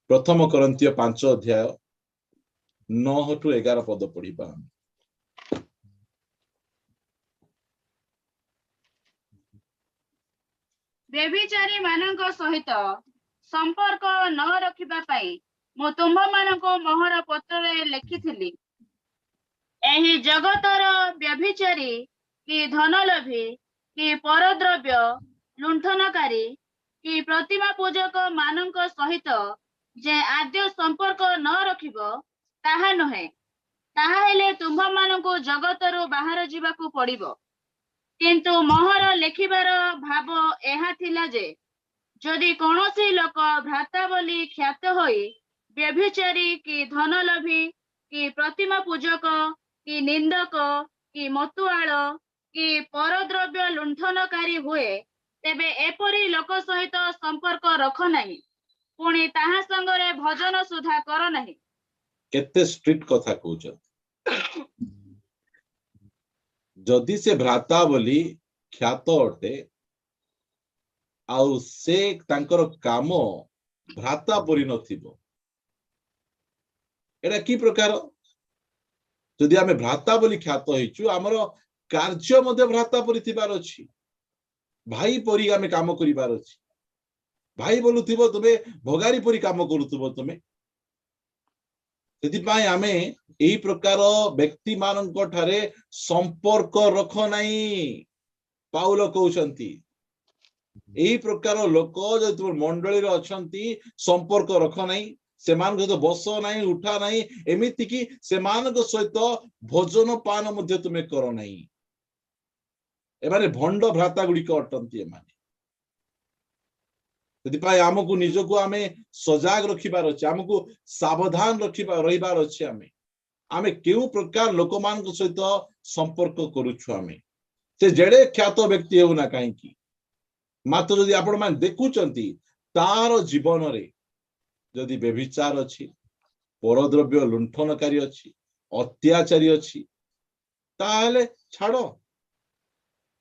प्रथम कोरिन्थियो 5 अध्याय 9 टू 11 पद पढ़िबा
व्यभिचारी मानक सहित संपर्क न रखिबा पाई मु तुम मानको मोहर पत्र रे लिखिथिली एही जगतर व्यभिचारी कि धनलोभी कि परद्रव्य लुंठनकारी कि प्रतिमा पूजक मानक सहित जे आद्य संपर्क न रखिबो ताहा नहे ताहा हेले तुम मानको जगतरु बाहर जीवाकू पड़िबो किंतु मोहर लेखिबार भाव एहा थिला जे जदि कोनोसी लोक भ्राता बोली ख्यात होई व्यभिचारी कि धनलोभी कि प्रतिमा पूजक कि निंदक कि मतुआल कि परद्रव्य लुंठनकारी हुए तेबे एपरी लोक सहित संपर्क रख नाही पुणी ताहा संगरे भजन सुधा कर नाही
केते स्ट्रिक्ट कथा कहउछ जदि से भ्राता बोली ख्यात अटे आउ से तांकर काम भ्राता परि नथिबो एटा की प्रकार जदि आमे भ्राता बोली ख्यात होइछु हमर कार्य मध्ये भ्राता परि थिबार अछि भाई परि आमे काम करिबार अछि भाई बोलुथिबो तबे भगारी परि काम करूथिबो तमे सेति आमे एही प्रकार व्यक्ति मानक ठारे संपर्क रख नाही पाउल कहउछंती एही प्रकार लोक जो तुम मंडली रे अछंती संपर्क रख नाही सेमान तो बस नाही उठा नाही एमिति कि सेमान सहित भोजन पान मध्ये तुमे कर नाही एमाने भंड भ्राता गुड़िक अटंती एमाने सेति आमको निजको आमे सजाग रखिबार अछि आमको सावधान रहिबार अछि आमे केउ प्रकार लोक मान सहित संपर्क करूछु आमे से जेडे ख्यात व्यक्ति हेउ ना काहे की मात्र जदि आपण मान देखुचंती तार जीवन रे जदि व्यभिचार अछि परद्रव्य लुंठनकारी अछि अत्याचारी अछि ताले छाड़ो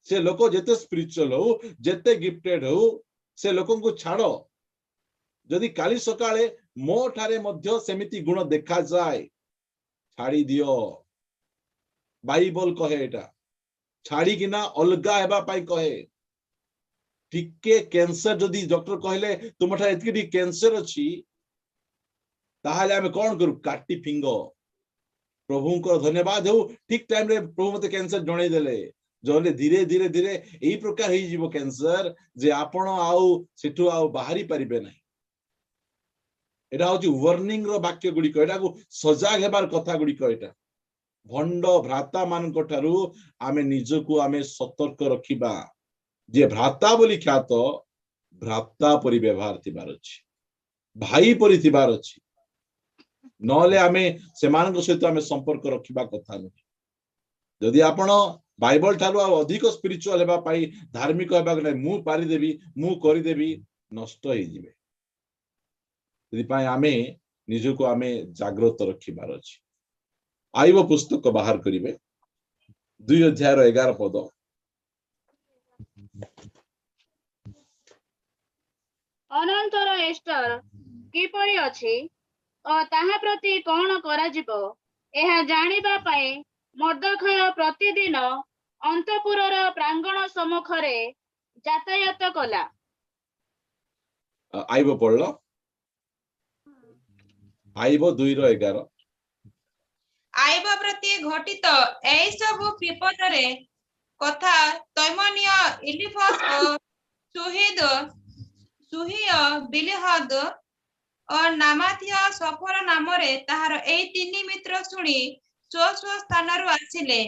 से लोक जेते स्पिरिचुअल हो जेते गिफ्टेड हो से लोकन को छाड़ो जदि काली सकाळे मो ठारे मध्य सेमिति गुण देखा जाए छाड़ी दियो बाइबल कहे एटा छाड़ी किना अलगा हेबा पाई कहे टिके कैंसर जदि डॉक्टर कहले तुम ठारे एतकी कैंसर अछि ताहाले आमे कोन करू काटी फिंगो प्रभु को धन्यवाद हो ठीक टाइम रे प्रभु मते कैंसर जणै देले जले धीरे धीरे धीरे एही प्रकार ही जीवो कैंसर जे आपण आउ सेठु आउ बाहरी परिबे नै एटा होची वार्निंग रो वाक्य गुडी को एटा को सजाग हेबार कथा गुडी को एटा भंड भ्राता मान को ठारू आमे निजको आमे सतर्क रखिबा जे भ्राता बोली ख्यात भ्राता परि व्यवहार थिबार अछि भाई परि थिबार अछि नले आमे सेमान सहित आमे संपर्क रखिबा कथा नै जदि आपण बाइबल ठारू अधिक स्पिरिचुअल हेबा पाई धार्मिक हेबा नै मु पारि देबी मु करि देबी नष्ट होई जिवे पाई आमे निजको आमे जागृत रखिबार अछि आइब पुस्तक बाहर करिवे 2 अध्याय 11 पद
अनंतर एस्टर किपरि अछि और ताहा प्रति कोन करा जिवो एहा जानिबा पाए मर्दखय प्रतिदिन अंतपुरर प्रांगण सम्मुखरे यातायात कला
आइब पढ़लो आइब 2:11
आइब प्रति घटित एई सब विपदरे कथा तैमनीय इलिफस और सुहिय बिलहद और नामाथिय सफर नामरे ताहार एई तीनी मित्र सुनी स्व स्थान रु आसिले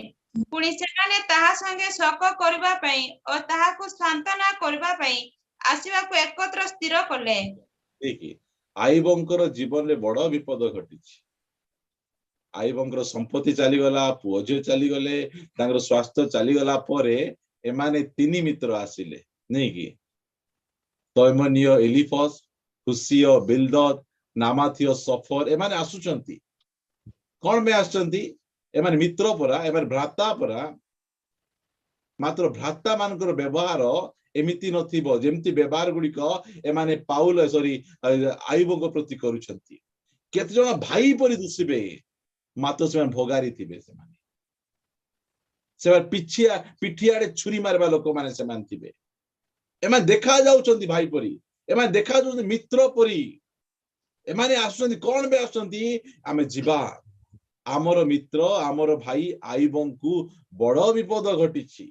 पुणी सेमाने ताहा संगे शक करबा पई और ताहाकु सांत्वना करबा पई आसीबाकु एकत्र स्थिर कले
देखि आइबंकर जीवन रे बड़ विपद घटिछि आइबंकर संपत्ति चली गला पुओजे चली गले तांगर स्वास्थ्य चली गला परे एमाने तीनी मित्र आसिले नै कि तैमनीय एलिफस हुसिय बिलदद नामाथिय सफर एमाने आसुचंती कोन में आसुचंती एमाने मित्र परा एमाने भ्राता परा मात्र भ्राता मानकर व्यवहार एमिति नथिबो जेमति व्यवहार गुडी को एमाने पाउल सॉरी आइबंक प्रति करूचंती केते जण भाई परि दुसिबे मात्र से भोगारी थिबे से पिठियाड़े छुरी मारवा लोक माने से थिबे एमा देखा जाउचंती भाई परी एमा देखा जाउचंती मित्र परी एमाने आसुचंती कोन बे आसुचंती आमे जीवा आमर मित्र आमर भाई आइबंकु बड़ विपद घटिछि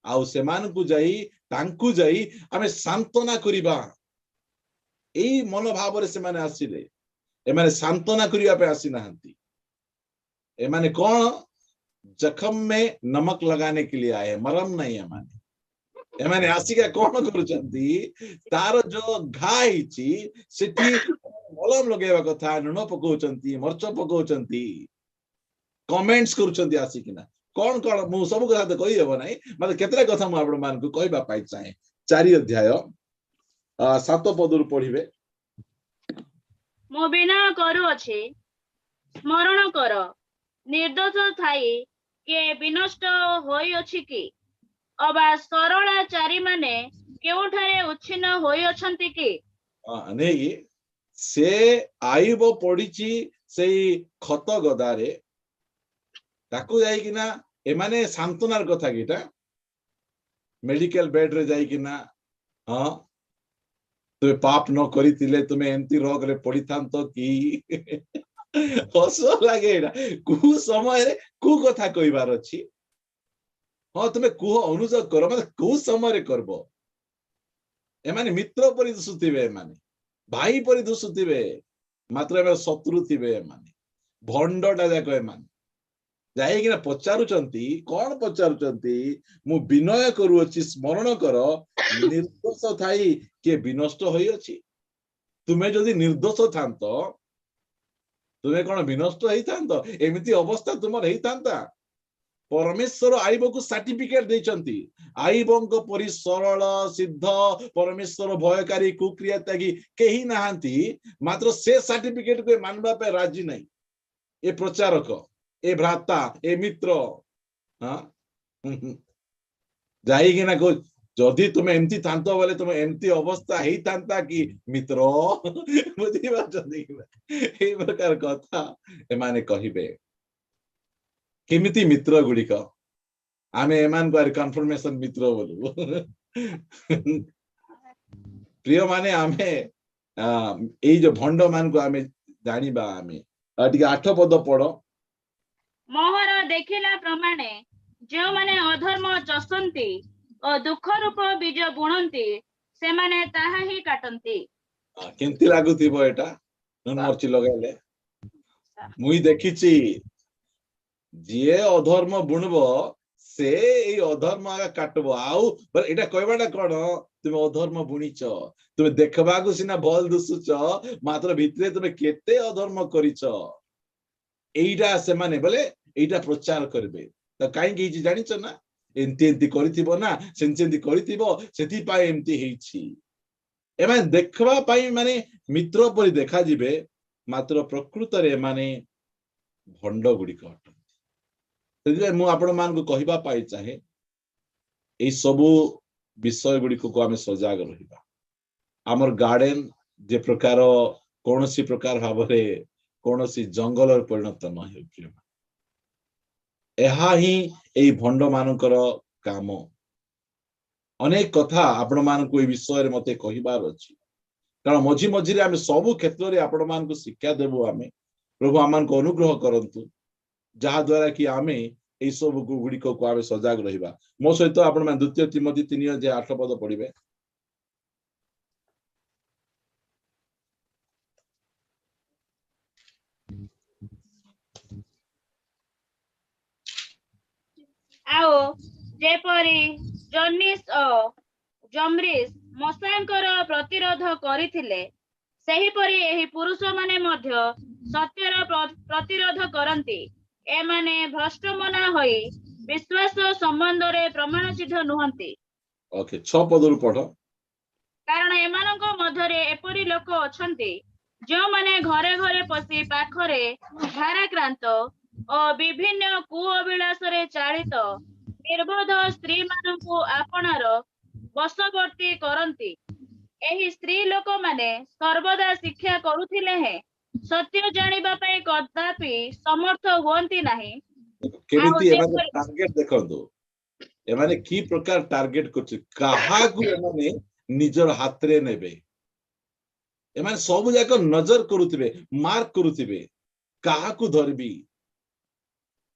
आउ सेमान को जाई तांकु जाई आमे सांत्वना करिबा एई मनोभाव रे से माने आसीले एमाने सांत्वना करिबा पे आसी नाहंती एमाने कौन जख्म में नमक लगाने के लिए आए मरम नहीं एमाने आसिका कौन करूचंती तार जो घाई ची सेठी मलम लगेबा कथा नुन पकोचंती मरच पकोचंती कमेंट्स करूचंती आसिकिना कौन कौन मु सब कथा तो कहि हेबो नाही मतलब केतरा कथा मु आपण मान को कहबा पाई चाहे 4 अध्याय 7 पद रु पढिबे
मो बिना करू अछि स्मरण कर निर्दोष थाई के विनष्ट होई अछि कि अबा सरलाचारी माने केउठारे उच्छिन्न होई अछंती कि
नहीं से आइब पड़िछि सेई खत गदारे ताकू जाई किना एमाने सांत्वनार कथा किटा मेडिकल बेड रे जाई किना हां तुमे पाप न करितिले तुमे एंती रोग रे पड़िथांतो कि हस लागे कु समय रे कु कथा कहिबार अछि हां तुमे कुह अनुजोग करो मतलब कु समय रे करबो एमाने मित्र परि दुसुतिबे एमाने भाई परि दुसुतिबे मात्र एमे शत्रु थिबे एमाने भंडटा जाको एमाने जाई किना पचारुचंती कोन पचारुचंती मु विनय करू अछि स्मरण करो निर्दोष थाई के विनष्ट होई अछि तुमे जदि निर्दोष थांतो तुमे कोन विनष्ट हेई थांतो एमिति अवस्था तुमर हेई थांता परमेश्वर आईब को सर्टिफिकेट देचंती आईबंक परि सरल सिद्ध परमेश्वर भयकारी कुक्रिया त्यागी केही नाहंती मात्र से सर्टिफिकेट को मानबा पे राजी नहीं ए प्रचारक ए भ्राता ए मित्र हाँ जाइए ना को जदि तुम एमती थांत बोले तुम एमती अवस्था ही थांता कि मित्र बुझी पारछंती ए प्रकार कथा एमाने कहिबे केमिति मित्र गुड़िक आमे एमान को कन्फर्मेशन मित्र बोलू प्रिय माने आमे ए जो भंड मान को आमे जानिबा आमे टिके 8 पद पढ़ो
मोहर देखिला प्रमाणे जो माने अधर्म चसंती और दुख रूप बीज बुणंती से माने ताहा ही काटंती
केंती लागुथिबो एटा नन मरची लगाइले मुई देखिछि जे अधर्म बुणबो से ए अधर्म आगा काटबो आउ पर एटा कहबाटा कोन तुम अधर्म बुणीच तुम देखबागु सिना भल दुसुच मात्र भितरे तुम केते अधर्म करिच एइटा से माने बोले एइटा प्रचार करबे त काई की जानिच ना एंती एंती करिथिबो ना सेंती करिथिबो सेति पाए एंती हेछि एमे देखबा पाई माने मित्र परि देखा जिवे मात्र प्रकृत रे माने भंड गुडी कट से मु आपण मान को कहिबा पाई चाहे ए सबु विषय गुडी को आमे सजाग रहिबा हमर गार्डन जे प्रकार कोनोसी प्रकार भाबरे कोनोसी जंगल परिणत न हे प्रिय एहा ही ए भंड मानकर काम अनेक कथा आपण मान को ए विषय रे मते कहिबार अछि कारण मझी मझी रे आमे सब क्षेत्र रे आपण मान को शिक्षा देबो आमे प्रभु आमान को अनुग्रह करंतु जहा द्वारा कि आमे ए सब गुडी को आमे सजाग रहिबा मो सहित आपण मान द्वितीय तिमोथी 3:8 पद पढिबे
आओ जेपरी जर्निस और जमरिस मशांकर प्रतिरोध करिथिले सही परी एही पुरुष माने मध्य सत्यर प्रतिरोध करंती ए माने भ्रष्ट मना होई विश्वास संबंध रे प्रमाण सिद्ध नुहंती
ओके 6 पदरु पढो
कारण एमानक मध्य रे एपरी लोक अछंती जो माने घरे घरे पसी पाखरे भाराक्रांत और विभिन्न कुअभिलाष रे चालित निर्बोध स्त्री मानकु आपणार वशवर्ती करंती एही स्त्री लोक माने सर्वदा शिक्षा करुथिले हे सत्य जानिबा पई कदापि समर्थ होंती नाही
केमिति एमाने टार्गेट देखंदो एमाने की प्रकार टार्गेट करछ कहा को एमाने निजर हाथ रे नेबे एमाने सब जाक नजर करुथिबे मार्क करुथिबे कहा को धरबी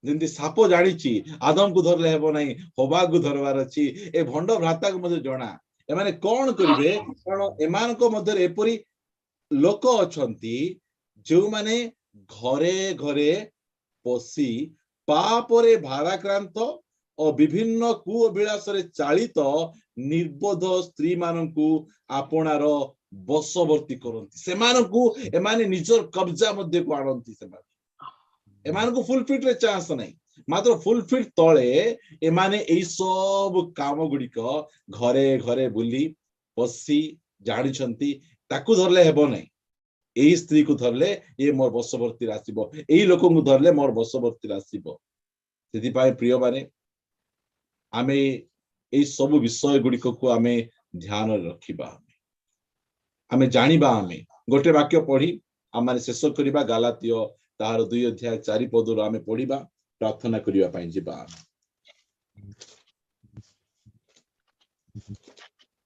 जिंदी सापो जानिची आदम को धरले हेबो नाही होबा को धरवार अछि ए भंड भ्राता को मते जणा एमाने कोन करिवे कारण एमान को मध्य एपरी लोक अछंती जो माने घरे घरे पसी पाप रे भाराक्रांत और विभिन्न कुअभिलाष रे चालित निर्बोध स्त्री मानकु आपणार वशवर्ती करंती सेमानकु एमाने निजर कब्जा मध्ये को आणंती सेमान एमान को फुल फिट रे चांस नहीं मात्र फुल फिट तळे एमाने एई सब काम गुडी को घरे घरे बुली पसी जानि छंती ताकू धरले हेबो नहीं एई स्त्री को धरले ये मोर वशवर्ती रासिबो एई लोक को धरले मोर वशवर्ती रासिबो सेति पाए प्रिय माने आमे एई सब विषय गुडी को आमे ध्यान रखिबा आमे जानिबा आमे गोटे वाक्य पढी आमे शेष करिबा गलातियो तार 2 अध्याय 4 पदरु आमे पढिबा प्रार्थना करिबा पई जिबा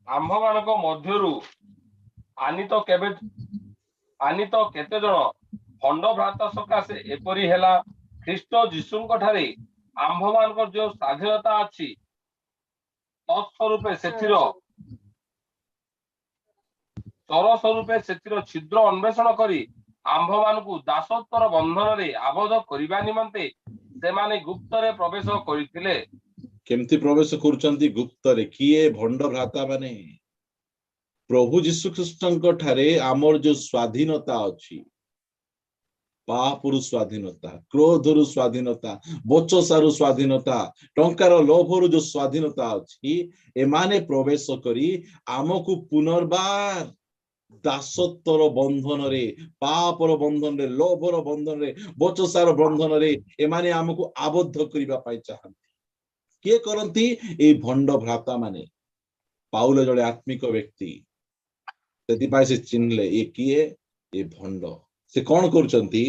आम्भ मानक मध्यरु आनित केते जण भंड भ्राता सकाशे एपरी हेला ख्रीष्ट जीशुंक ठारे आम्भ मानक जो स्वाधीनता अछि तत्स्वरूपे सेथिरो छिद्र अन्वेषण करी आम्भ मानकु दासत्वर बंधन रे आबद्ध करिबा निमंते से माने गुप्त रे प्रवेश करिथिले
केमती प्रवेश करूचंती गुप्त रे किए भंड भ्राता माने प्रभु यीशु ख्रीष्टंक ठारे आमर जो स्वाधीनता अछि ପାପରୁ ସ୍ୱାଧୀନତା, କ୍ରୋଧରୁ ସ୍ୱାଧୀନତା, ବଚସାରୁ ସ୍ୱାଧୀନତା, ଟଙ୍କାର ଲୋଭରୁ ଯୋଉ ସ୍ୱାଧୀନତା ଅଛି, ଏମାନେ ପ୍ରବେଶ କରି ଆମକୁ ପୁନର୍ବାର ଦାସତ୍ୱର ବନ୍ଧନରେ, ପାପର ବନ୍ଧନରେ, ଲୋଭର ବନ୍ଧନରେ, ବଚସାର ବନ୍ଧନରେ ଏମାନେ ଆମକୁ ଆବଦ୍ଧ କରିବା ପାଇଁ ଚାହାନ୍ତି। କିଏ କରନ୍ତି? ଏଇ ଭଣ୍ଡ ଭ୍ରାତା ମାନେ। ପାଉଲ ଜଣେ ଆତ୍ମିକ ବ୍ୟକ୍ତି, ସେଥିପାଇଁ ସେ ଚିହ୍ନିଲେ ଏ କିଏ? ଏ ଭଣ୍ଡ। ସେ କଣ କରୁଛନ୍ତି?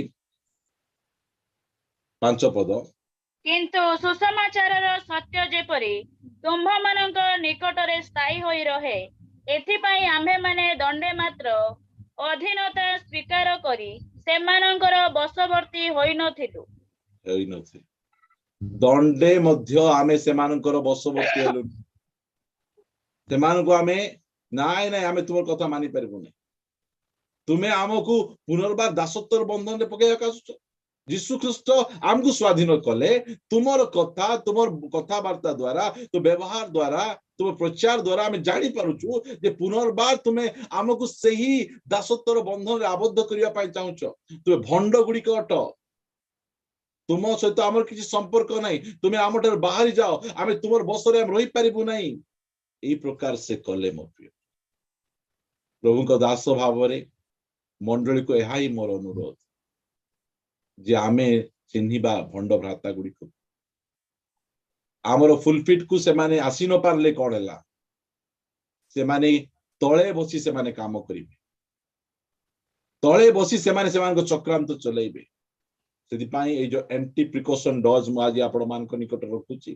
5 ପଦ,
କିନ୍ତୁ ସୁସମାଚାରର ସତ୍ୟ ଯେପରି ତୁମ୍ଭମାନଙ୍କ ନିକଟରେ ସ୍ଥାୟୀ ହୋଇ ରହେ, ଏଥିପାଇଁ ଆମ୍ଭେମାନେ ଦଣ୍ଡେ ମାତ୍ର ଅଧୀନତା ସ୍ୱୀକାର କରି ସେମାନଙ୍କର ବଶବର୍ତ୍ତୀ ହୋଇନଥିଲୁ।
ହେଇନଥିଲେ। ଦଣ୍ଡେ ମଧ୍ୟ ଆମେ ସେମାନଙ୍କର ବଶବର୍ତ୍ତୀ ହେଲୁ। ସେମାନଙ୍କୁ ଆମେ ନାଇଁ ନାଇଁ ଆମେ ତୁମର କଥା ମାନି ପାରିବୁନି, ତୁମେ ଆମକୁ ପୁନର୍ବାର ଦାସତ୍ୱର ବନ୍ଧନରେ ପକେଇବାକୁ ଆସୁଛ। ଯୀଶୁ ଖ୍ରୀଷ୍ଟ ଆମକୁ ସ୍ୱାଧୀନ କଲେ, ତୁମର କଥା, ତୁମର କଥାବାର୍ତ୍ତା ଦ୍ୱାରା, ତୁମ ବ୍ୟବହାର ଦ୍ୱାରା, ତୁମ ପ୍ରଚାର ଦ୍ୱାରା ଆମେ ଜାଣିପାରୁଛୁ ଯେ ପୁନର୍ବାର ତୁମେ ଆମକୁ ସେହି ଦାସତ୍ୱର ବନ୍ଧନରେ ଆବଦ୍ଧ କରିବା ପାଇଁ ଚାହୁଁଛ। ତୁମେ ଭଣ୍ଡ ଗୁଡ଼ିକ ଅଟ, ତୁମ ସହିତ ଆମର କିଛି ସମ୍ପର୍କ ନାହିଁ, ତୁମେ ଆମଠାରୁ ବାହାରି ଯାଅ, ଆମେ ତୁମର ବସରେ ଆମେ ରହିପାରିବୁ ନାହିଁ। ଏଇ ପ୍ରକାର ସେ କଲେ। ମୋ ପ୍ରିୟ ପ୍ରଭୁଙ୍କ ଦାସ ଭାବରେ ମଣ୍ଡଳୀକୁ ଏହା ହିଁ ମୋର ଅନୁରୋଧ ଯେ ଆମେ ଚିହ୍ନିବା ଭଣ୍ଡ ଭ୍ରାତା ଗୁଡ଼ିକୁ। ଆମର ଫୁଲପିଟ୍ କୁ ସେମାନେ ଆସି ନ ପାରିଲେ କଣ ହେଲା? ସେମାନେ ତଳେ ବସି ସେମାନେ କାମ କରିବେ, ତଳେ ବସି ସେମାନେ ସେମାନଙ୍କ ଚକ୍ରାନ୍ତ ଚଲେଇବେ। ସେଥିପାଇଁ ଏଇ ଯୋଉ ଏଣ୍ଟି ପ୍ରିକସନ ଡଜ୍ ମୁଁ ଆଜି ଆପଣମାନଙ୍କ ନିକଟରେ ରଖୁଛି,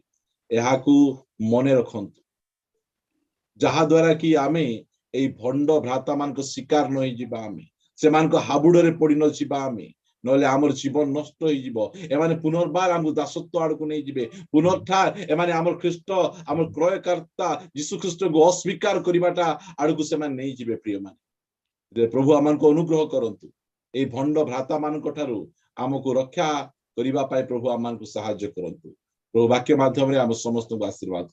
ଏହାକୁ ମନେ ରଖନ୍ତୁ, ଯାହା ଦ୍ୱାରା କି ଆମେ ଏଇ ଭଣ୍ଡ ଭ୍ରାତା ମାନଙ୍କ ଶିକାର ନ ହେଇଯିବା, ଆମେ ସେମାନଙ୍କ ହାବୁଡରେ ପଡି ନ ଯିବା, ଆମେ ନହେଲେ ଆମର ଜୀବନ ନଷ୍ଟ ହେଇଯିବ। ଏମାନେ ପୁନର୍ବାର ଆମକୁ ଦାସତ୍ୱ ଆଡକୁ ନେଇଯିବେ। ପୁନର୍ବାର ଏମାନେ ଆମର ଖ୍ରୀଷ୍ଟ, ଆମର କ୍ରୟକର୍ତ୍ତା ଯୀଶୁ ଖ୍ରୀଷ୍ଟକୁ ଅସ୍ୱୀକାର କରିବାଟା ଆଡକୁ ସେମାନେ ନେଇଯିବେ। ପ୍ରିୟମାନେ, ପ୍ରଭୁ ଆମମାନଙ୍କୁ ଅନୁଗ୍ରହ କରନ୍ତୁ, ଏଇ ଭଣ୍ଡ ଭ୍ରାତା ମାନଙ୍କ ଠାରୁ ଆମକୁ ରକ୍ଷା କରିବା ପାଇଁ ପ୍ରଭୁ ଆମମାନଙ୍କୁ ସାହାଯ୍ୟ କରନ୍ତୁ। ପ୍ରଭୁ ବାକ୍ୟ ମାଧ୍ୟମରେ ଆମ ସମସ୍ତଙ୍କୁ ଆଶୀର୍ବାଦ